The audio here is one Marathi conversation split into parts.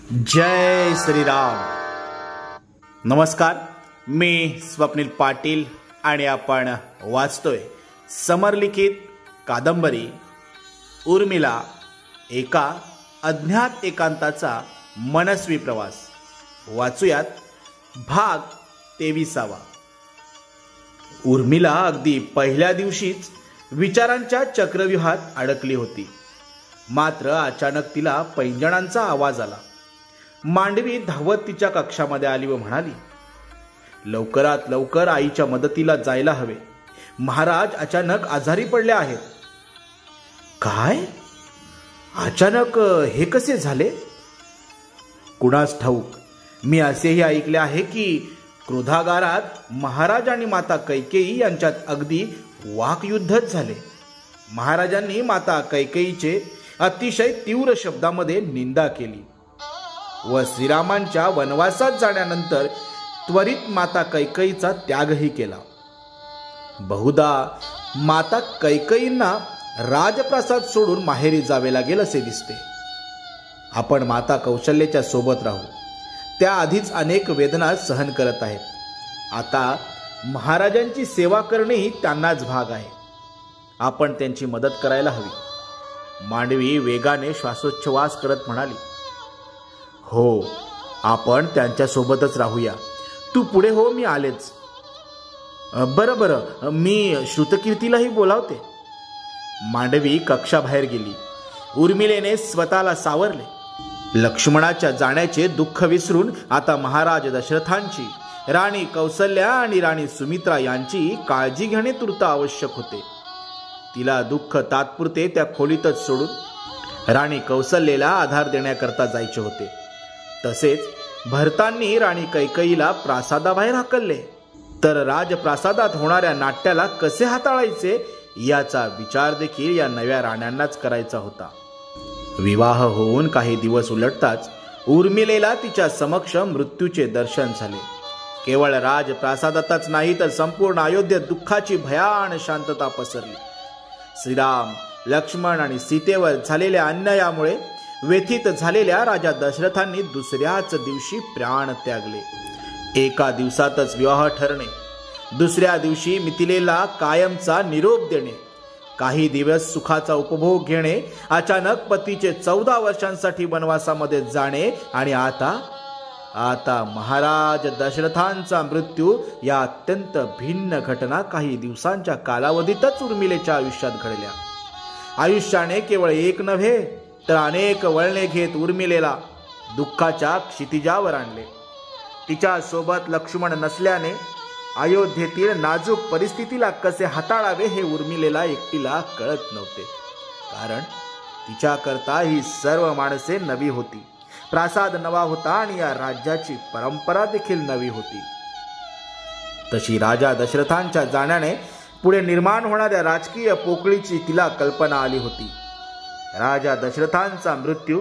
जय श्रीराम. नमस्कार, मी स्वप्नील पाटील आणि आपण वाचतोय समरलिखित कादंबरी उर्मिला, एका अज्ञात एकांताचा मनस्वी प्रवास. वाचूयात भाग 23. उर्मिला अगदी पहिल्या दिवशीच विचारांच्या चक्रव्यूहात अडकली होती. मात्र अचानक तिला पैंजणांचा आवाज आला. मांडवी धावत तिच्या कक्षामध्ये आली व म्हणाली, लवकरात लवकर आईच्या मदतीला जायला हवे. महाराज अचानक आजारी पडले आहेत. काय? अचानक हे कसे झाले? कुणास ठाऊक. मी असेही ऐकले आहे की क्रोधागारात महाराज आणि माता कैकेयी यांच्यात अगदी वाकयुद्धच झाले. महाराजांनी माता कैकेयीचे अतिशय तीव्र शब्दामध्ये निंदा केली व श्रीरामांच्या वनवासात जाण्यानंतर त्वरित माता कैकेयीचा त्यागही केला. बहुधा माता कैकेयींना राजप्रासाद सोडून माहेरी जावे लागेल असे दिसते. आपण माता कौशल्याच्या सोबत राहू. त्या आधीच अनेक वेदना सहन करत आहेत. आता महाराजांची सेवा करणेही त्यांनाच भाग आहे. आपण त्यांची मदत करायला हवी. मांडवी वेगाने श्वासोच्छवास करत म्हणाली, हो, आपण त्यांच्यासोबतच राहूया. तू पुढे हो, मी आलेच. बरं, मी श्रुतकीर्तीलाही बोलावते. मांडवी कक्षाबाहेर गेली. उर्मिलेने स्वतःला सावरले. लक्ष्मणाच्या जाण्याचे दुःख विसरून आता महाराज दशरथांची, राणी कौसल्या आणि राणी सुमित्रा यांची काळजी घेणे तूर्त आवश्यक होते. तिला दुःख तात्पुरते त्या खोलीतच सोडून राणी कौसल्याला आधार देण्याकरता जायचे होते. तसेच भरतांनी राणी कैकेयीला प्रासादाबाहेर हाकलले. तर राजप्रासादात होणाऱ्या नाट्याला कसे हाताळायचे याचा विचार देखील या नव्या राण्यांनाच करायचा होता. विवाह होऊन काही दिवस उलटताच उर्मिलेला तिच्या समक्ष मृत्यूचे दर्शन झाले. केवळ राजप्रासादातच नाही तर संपूर्ण अयोध्येत दुःखाची भयान शांतता पसरली. श्रीराम, लक्ष्मण आणि सीतेवर झालेल्या अन्यायामुळे व्यथित झालेल्या राजा दशरथांनी दुसऱ्याच दिवशी प्राण त्यागले. एका दिवसातच विवाह ठरणे, दुसऱ्या दिवशी मिथिलेला कायमचा निरोप देणे, काही दिवस सुखाचा उपभोग घेणे, अचानक पतीचे 14 वर्षांसाठी वनवासामध्ये जाणे आणि आता महाराज दशरथांचा मृत्यू, या अत्यंत भिन्न घटना काही दिवसांच्या कालावधीतच उर्मिलेच्या आयुष्यात घडल्या. आयुष्याने केवळ एक नव्हे तर अनेक वळणे घेत उर्मिलेला दुःखाच्या क्षितिजावर आणले. तिच्या सोबत लक्ष्मण नसल्याने अयोध्येतील नाजूक परिस्थितीला कसे हाताळावे हे उर्मिलेला एकटीला कळत नव्हते. कारण तिच्याकरता ही सर्व माणसे नवी होती, प्रासाद नवा होता आणि या राज्याची परंपरा देखील नवी होती. तशी राजा दशरथांच्या जाण्याने पुढे निर्माण होणाऱ्या राजकीय पोकळीची तिला कल्पना आली होती. राजा दशरथांचा मृत्यू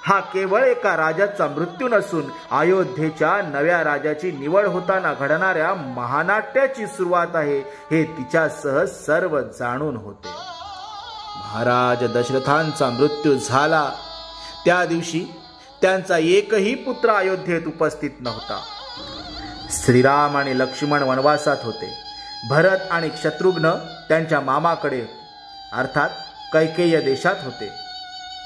हा केवळ एका राजाचा मृत्यू नसून अयोध्येच्या नव्या राजाची निवड होताना घडणाऱ्या महानाट्याची सुरुवात आहे हे तिच्यासह सर्व जाणून होते. महाराज दशरथांचा मृत्यू झाला त्या दिवशी त्यांचा एकही पुत्र अयोध्येत उपस्थित नव्हता. श्रीराम आणि लक्ष्मण वनवासात होते. भरत आणि शत्रुघ्न त्यांच्या मामाकडे अर्थात कैकेय देशात होते.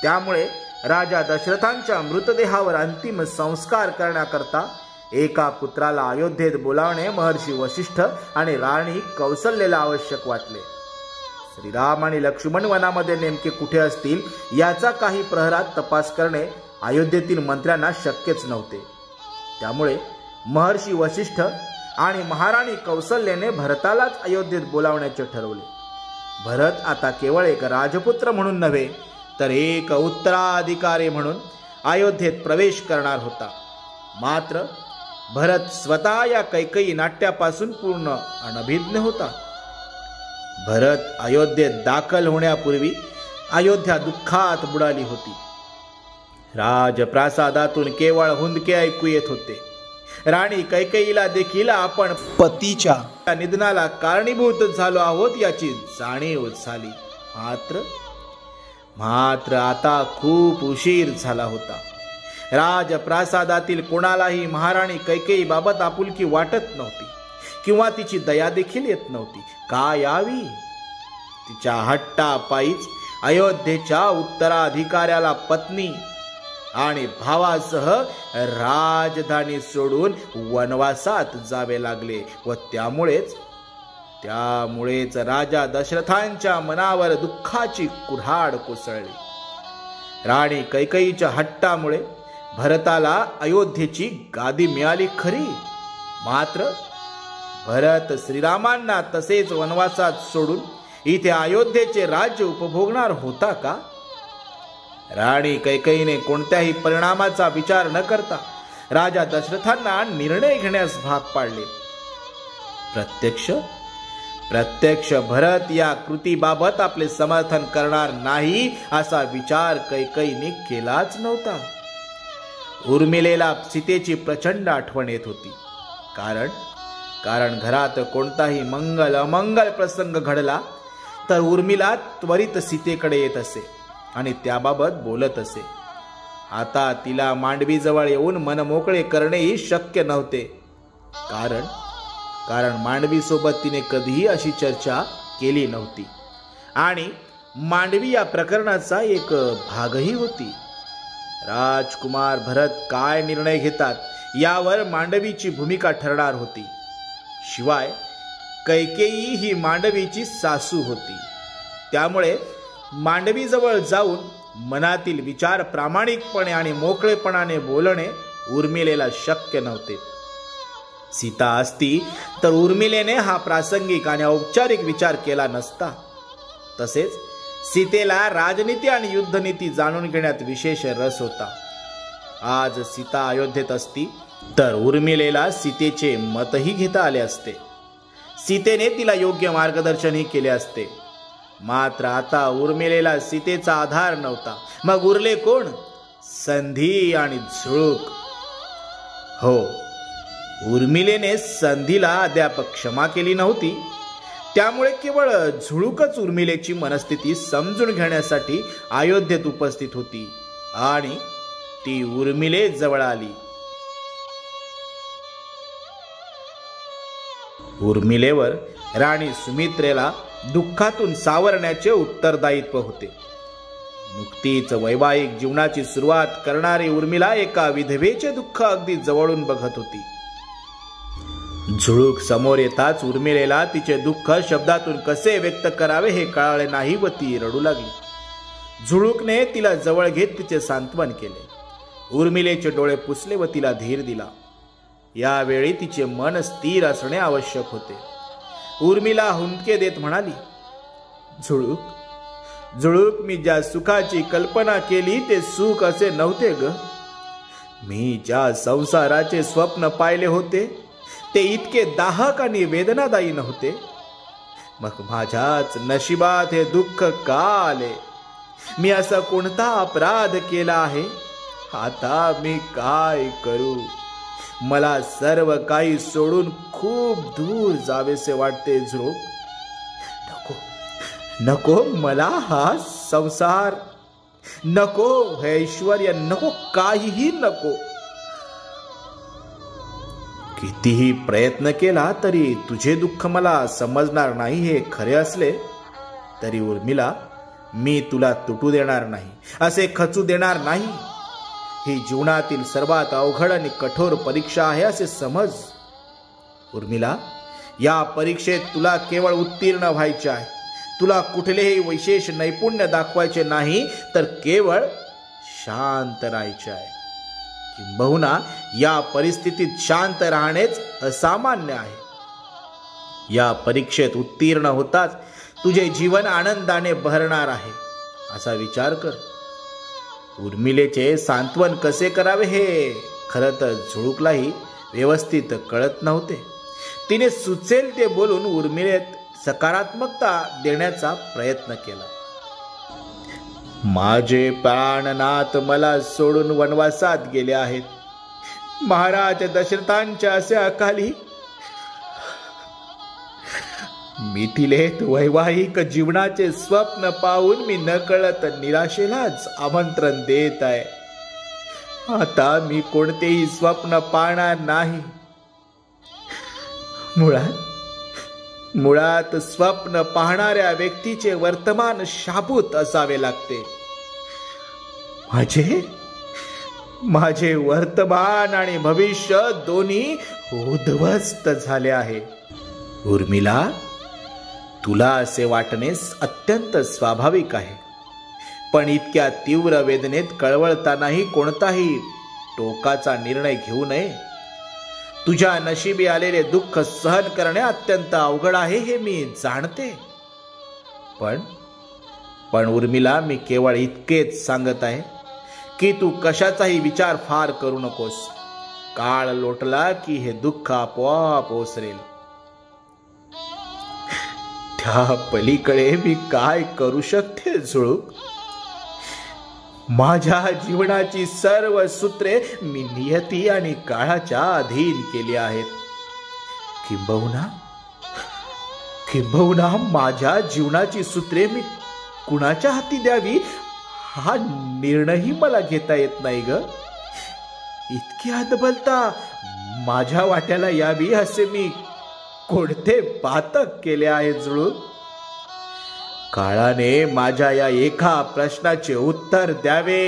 त्यामुळे राजा दशरथांच्या मृतदेहावर अंतिम संस्कार करण्याकरता एका पुत्राला अयोध्येत बोलावणे महर्षी वशिष्ठ आणि राणी कौसल्याला आवश्यक वाटले. श्रीराम आणि लक्ष्मण वनामध्ये नेमके कुठे असतील याचा काही प्रहरात तपास करणे अयोध्येतील मंत्र्यांना शक्यच नव्हते. त्यामुळे महर्षी वशिष्ठ आणि महाराणी कौसल्याने भरतालाच अयोध्येत बोलावण्याचे ठरवले. भरत आता केवळ एक राजपुत्र म्हणून नव्हे तर एक उत्तराधिकारी म्हणून अयोध्येत प्रवेश करणार होता. मात्र भरत स्वतः या कैकेयी नाट्यापासून पूर्ण अनभिज्ञ होता. भरत अयोध्येत दाखल होण्यापूर्वी अयोध्या दुःखात बुडाली होती. राजप्रासादातून केवळ हुंदके ऐकू येत होते. राणी कैकेयीला देखील आपण पतीच्या निधनाला कारणीभूत झालो आहोत याची जाणीव झाली. मात्र आता खूप उशीर झाला होता. राजप्रासादातील कोणालाही महाराणी कैकेयी बाबत आपुलकी वाटत नव्हती किंवा तिची दया देखील येत नव्हती. का यावी? तिच्या हट्टापायीच अयोध्येच्या उत्तराधिकाऱ्याला पत्नी आणि भावासह राजधानी सोडून वनवासात जावे लागले व त्यामुळेच राजा दशरथांच्या मनावर दुःखाची कुऱ्हाड कोसळली. राणी कैकेयीच्या हट्टामुळे भरताला अयोध्येची गादी मिळाली खरी, मात्र भरत श्रीरामांना तसेच वनवासात सोडून इथे अयोध्येचे राज्य उपभोगणार होता का? राणी कैकेयीने कोणत्याही परिणामाचा विचार न करता राजा दशरथांना निर्णय घेण्यास भाग पाडले. प्रत्यक्ष भरत या कृतीबाबत आपले समर्थन करणार नाही असा विचार कैकेयीने केलाच नव्हता. उर्मिलेला सीतेची प्रचंड आठवण येत होती. कारण घरात कोणताही मंगल अमंगल प्रसंग घडला तर उर्मिला त्वरित सीतेकडे येत असे आणि त्याबाबत बोलत असे. आता तिला मांडवीजवळ येऊन मनमोकळे करणेही शक्य नव्हते, कारण मांडवी सोबत तिने कधीही अशी चर्चा केली नव्हती आणि मांडवी या प्रकरणाचा एक भागही होती. राजकुमार भरत काय निर्णय घेतात यावर मांडवीची भूमिका ठरणार होती. शिवाय कैकेयी ही मांडवीची सासू होती, त्यामुळे मांडवीजवळ जाऊन मनातील विचार प्रामाणिकपणे आणि मोकळेपणाने बोलणे उर्मिलेला शक्य नव्हते. सीता असती तर उर्मिलेने हा प्रासंगिक आणि औपचारिक विचार केला नसता. तसेच सीतेला राजनीती आणि युद्धनीती जाणून घेण्यात विशेष रस होता. आज सीता अयोध्येत असती तर उर्मिलेला सीतेचे मतही घेता आले असते. सीतेने तिला योग्य मार्गदर्शनही केले असते. मात्र आता उर्मिलेला सीतेचा आधार नव्हता. मग उरले कोण? संधी आणि झुळूक. हो, उर्मिलेने संधीला अद्याप क्षमा केली नव्हती. त्यामुळे केवळ झुळूकच उर्मिलेची मनस्थिती समजून घेण्यासाठी अयोध्येत उपस्थित होती आणि ती उर्मिले जवळ आली. उर्मिलेवर राणी सुमित्रेला दुःखातून सावरण्याचे उत्तरदायित्व होते. नुकतीच वैवाहिक जीवनाची सुरुवात करणारी उर्मिला एका विधवेचे दुःख अगदी जवळून बघत होती. झुळूक समोर येताच उर्मिलेला तिचे दुःख शब्दातून कसे व्यक्त करावे हे कळाले नाही व ती रडू लागली. झुळूकने तिला जवळ घेत तिचे सांत्वन केले. उर्मिलेचे डोळे पुसले व तिला धीर दिला. यावेळी तिचे मन स्थिर असणे आवश्यक होते. उर्मिला हुंदके देत म्हणाली, झुळूक, मी ज्या सुखाची कल्पना केली ते सुख असे नव्हते ग. मी ज्या संसाराचे स्वप्न पाहिले होते ते इतके दाहक आणि वेदनादायी नव्हते. मग माझ्याच नशिबात हे दुःख का आले? मी असा कोणता अपराध केला आहे? आता मी काय करू? मला सर्व काही सोडून खूप दूर जावेसे वाटते झुळूक. नको मला हा संसार, नको हे ऐश्वर्य, नको काहीही नको. कितीही प्रयत्न केला तरी तुझे दुःख मला समजणार नाही हे खरे असले तरी उर्मिला, मी तुला तुटू देणार नाही, असे खचू देणार नाही. ही जीवनातील सर्वात अवघड आणि कठोर परीक्षा आहे असे समज. उर्मिला, या परीक्षेत तुला केवळ उत्तीर्ण व्हायचे आहे. तुला कुठलेही विशेष नैपुण्य दाखवायचे नाही, तर केवळ शांत राहायचे आहे. किंबहुना या परिस्थितीत शांत राहणेच असामान्य आहे. या परीक्षेत उत्तीर्ण होताच तुझे जीवन आनंदाने भरणार आहे असा विचार कर. उर्मिलेचे सांत्वन कसे करावे हे खरं तर झुळूकलाही व्यवस्थित कळत नव्हते. तिने सुचेल ते बोलून उर्मिलेत सकारात्मकता देण्याचा प्रयत्न केला. माझे प्राणनाथ मला सोडून वनवासात गेले आहेत. महाराज दशरथांच्या असे अकाली मिथिलेत वैवाहिक जीवनाचे स्वप्न पाहून मी नकळत निराशेलाच आमंत्रण देत आहे. आता मी कोणतेही स्वप्न पाहणार नाही. मुळात स्वप्न पाहणाऱ्या व्यक्तीचे वर्तमान शाबूत असावे लागते. माझे वर्तमान आणि भविष्य दोन्ही उद्ध्वस्त झाले आहे. उर्मिला, तुला असे वाटणे अत्यंत स्वाभाविक आहे, पण इतक्या तीव्र वेदनेत कळवळतानाही कोणताही टोकाचा निर्णय घेऊ नये. तुझ्या नशिबी आलेले दुःख सहन करणे अत्यंत अवघड आहे हे मी जाणते. पण उर्मिला, मी केवळ इतकेच सांगत आहे की तू कशाचाही विचार फार करू नकोस. काळ लोटला की हे दुःख आपोआप ओसरेल. त्या पलीकडे मी काय करू शकते झुळूक? माझ्या जीवनाची सर्व सूत्रे मी नियती आणि काळाच्या अधीन केली आहेत. किंबहुना माझ्या जीवनाची सूत्रे मी कुणाच्या हाती द्यावी हा निर्णयही मला घेता येत नाही ग. इतकी हतबलता माझ्या वाट्याला यावी असे मी कोणते पातक केले आहे जुळू? काळाने माझ्या या एका प्रश्नाचे उत्तर द्यावे.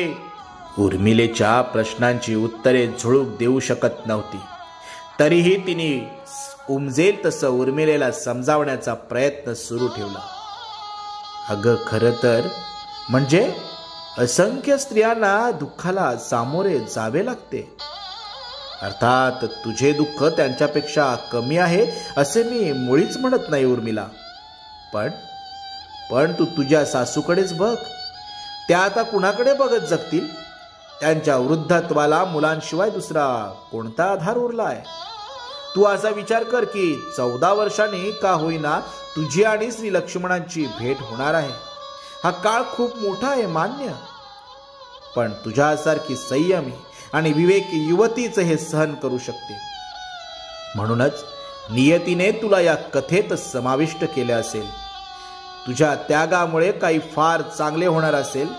उर्मिलेच्या प्रश्नांची उत्तरे झुळूक देऊ शकत नव्हती. तरीही तिने उमजेल तसं उर्मिलेला समजावण्याचा प्रयत्न सुरू ठेवला. अगं, खरं तर म्हणजे असंख्य स्त्रियांना दुःखाला सामोरे जावे लागते. अर्थात तुझे दुःख त्यांच्यापेक्षा कमी आहे असे मी मुळीच म्हणत नाही उर्मिला. पण तू तुझ्या सासूकडेच बघ. त्या आता कुणाकडे बघत जगतील? त्यांच्या वृद्धत्वाला मुलांशिवाय दुसरा कोणता आधार उरलाय? तू असा विचार कर की 14 वर्षांनी का होईना तुझी आणि श्री लक्ष्मणांची भेट होणार आहे. हा काळ खूप मोठा आहे, मान्य, पण तुझ्यासारखी संयमी आणि विवेकी युवतीच हे सहन करू शकते. म्हणूनच नियतीने तुला या कथेत समाविष्ट केले असेल. तुझ्या त्यागामुळे काही फार चांगले होणार असेल.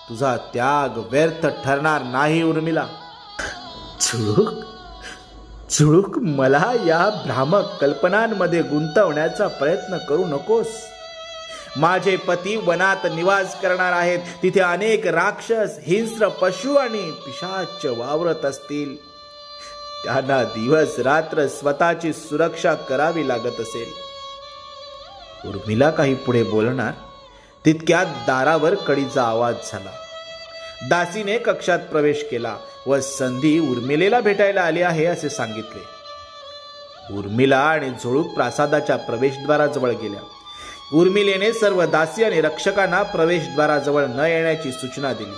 तुझा त्याग व्यर्थ ठरणार नाही उर्मिला. झुळूक, मला या भ्रामक कल्पनांमध्ये गुंतवण्याचा प्रयत्न करू नकोस. माझे पती वनात निवास करणार आहेत. तिथे अनेक राक्षस, हिंस्र पशु आणि पिशाच वावरत असतील. त्यांना दिवस रात्र स्वतःची सुरक्षा करावी लागत असेल. उर्मिला काही पुढे बोलणार तितक्यात दारावर कडीचा आवाज झाला. दासीने कक्षात प्रवेश केला व संधी उर्मिलेला भेटायला आली आहे असे सांगितले. उर्मिला आणि झुळूक प्रासादाच्या प्रवेशद्वाराजवळ गेल्या. उर्मिलेने सर्व दासी आणि रक्षकांना प्रवेशद्वाराजवळ न येण्याची सूचना दिली.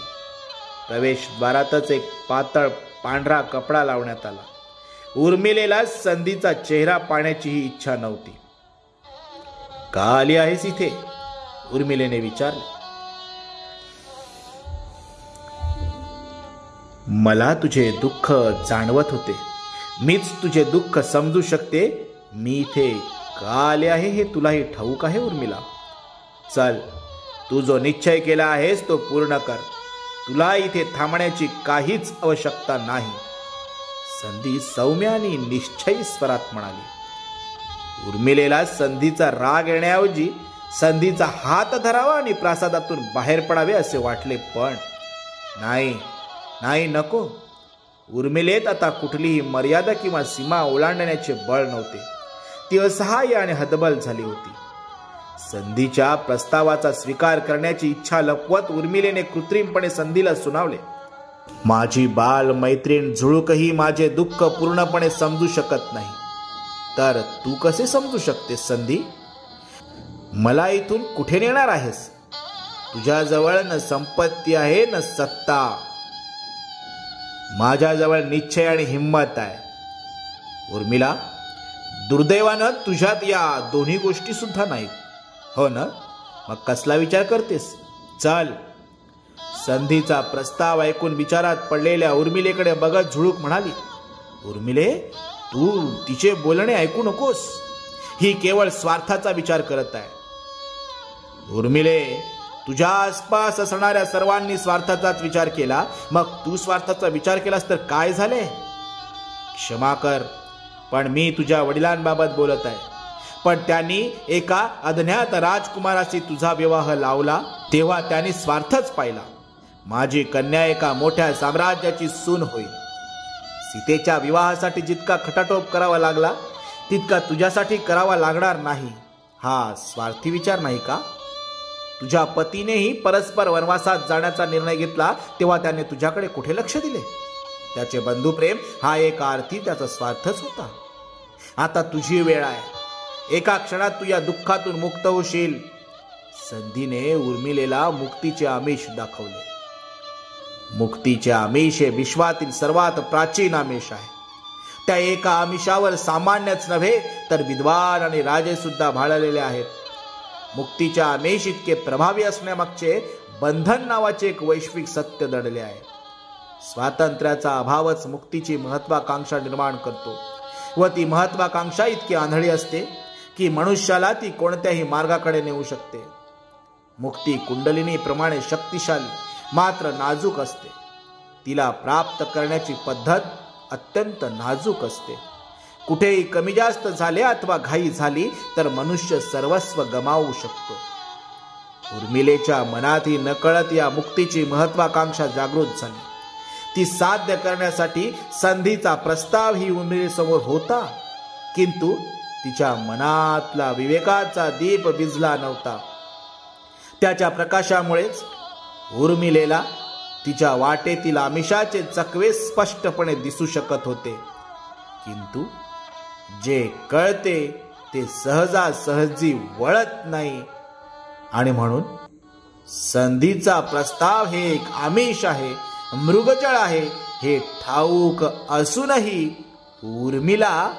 प्रवेशद्वारातच एक पातळ पांढरा कपडा लावण्यात आला. उर्मिलेला संधीचा चेहरा पाहण्याचीही इच्छा नव्हती. का आली आहेस इथे? उर्मिलेने विचारले. मला तुझे दुःख जाणवत होते. मीच तुझे दुःख समजू शकते. मी इथे का आले आहे हे तुलाही ठाऊक आहे उर्मिला. चल, तू जो निश्चय केला आहेस तो पूर्ण कर. तुला इथे थांबण्याची काहीच आवश्यकता नाही, संधी सौम्य आणि निश्चयी स्वरात म्हणाली. उर्मिलेला संधीचा राग येण्याऐवजी संधीचा हात धरावा आणि प्रासादातून बाहेर पडावे असे वाटले. पण नाही, नको. उर्मिलेत आता कुठलीही मर्यादा किंवा सीमा ओलांडण्याचे बळ नव्हते. ती असहाय्य आणि हतबल झाली होती. संधीच्या प्रस्तावाचा स्वीकार करण्याची इच्छा लपवत उर्मिलेने कृत्रिमपणे संधीला सुनावले. माझी बाल मैत्रीण झुळूकही माझे दुःख पूर्णपणे समजू शकत नाही, तर तू कसे समजू शकतेस संधी? मला इथून कुठे नेणार आहेस? तुझ्याजवळ न संपत्ती आहे न सत्ता. माझ्याजवळ निश्चय आणि हिंमत आहे. उर्मिला, दुर्दैवानं तुझ्यात या दोन्ही गोष्टी सुद्धा नाहीत, हो ना? मग कसला विचार करतेस? चल. संधीचा प्रस्ताव ऐकून विचारात पडलेल्या उर्मिलेकडे बघत झुळूक म्हणाली. उर्मिले, तू तिचे बोलणे ऐकू नकोस. ही केवळ स्वार्थाचा विचार करत आहे. उर्मिले, तुझ्या आसपास असणाऱ्या सर्वांनी स्वार्थाचाच विचार केला, मग तू स्वार्थाचा विचार केलास तर काय झाले? क्षमा कर, पण मी तुझ्या वडिलांबाबत बोलत आहे. पण त्यांनी एका अज्ञात राजकुमाराशी तुझा विवाह लावला तेव्हा त्यांनी स्वार्थच पाहिला. माझी कन्या एका मोठ्या साम्राज्याची सून होईल. सीतेच्या विवाहासाठी जितका खटाटोप करावा लागला तितका तुझ्यासाठी करावा लागणार नाही. हा स्वार्थी विचार नाही का? तुझ्या पतीनेही परस्पर वनवासात जाण्याचा निर्णय घेतला तेव्हा त्याने तुझ्याकडे कुठे लक्ष दिले? त्याचे बंधुप्रेम हा एका अर्थी त्याचा स्वार्थच होता. आता तुझी वेळ आहे. एका क्षणात तू या दुःखातून मुक्त होशील. संधीने उर्मिलेला मुक्तीचे आमिष दाखवले. मुक्तीचे आमिष हे विश्वातील सर्वात प्राचीन आमिष आहे. त्या एका आमिषावर सामान्यच नव्हे तर विद्वान आणि राजे सुद्धा भाळलेले आहेत. मुक्तीच्या आमिष इतके प्रभावी असण्यामागचे बंधन नावाचे एक वैश्विक सत्य दडले आहे. स्वातंत्र्याचा अभावच मुक्तीची महत्वाकांक्षा निर्माण करतो व ती महत्वाकांक्षा इतकी आंधळी असते की मनुष्याला ती कोणत्याही मार्गाकडे नेऊ शकते. मुक्ती कुंडलिनी प्रमाणे शक्तिशाली मात्र नाजूक असते. तिला प्राप्त करण्याची पद्धत अत्यंत नाजूक असते. कुठेही कमी जास्त झाले अथवा घाई झाली तर मनुष्य सर्वस्व गमावू शकतो. उर्मिलेच्या मनातही नकळत या मुक्तीची महत्वाकांक्षा जागृत झाली. ती साध्य करण्यासाठी संधीचा प्रस्ताव ही उर्मिलेसमोर होता, किंतु तिच्या मनातला विवेकाचा दीप विझला नव्हता. त्याच्या प्रकाशामुळेच उर्मिलेला तिच्या वाटेतील आमिषाचे चकवे स्पष्टपणे दिसू शकत होते. किंतु जे कळते ते सहजासहजी वळत नाही आणि म्हणून संधीचा प्रस्ताव हे एक आमिष आहे, मृगजळ आहे हे ठाऊक असूनही उर्मिला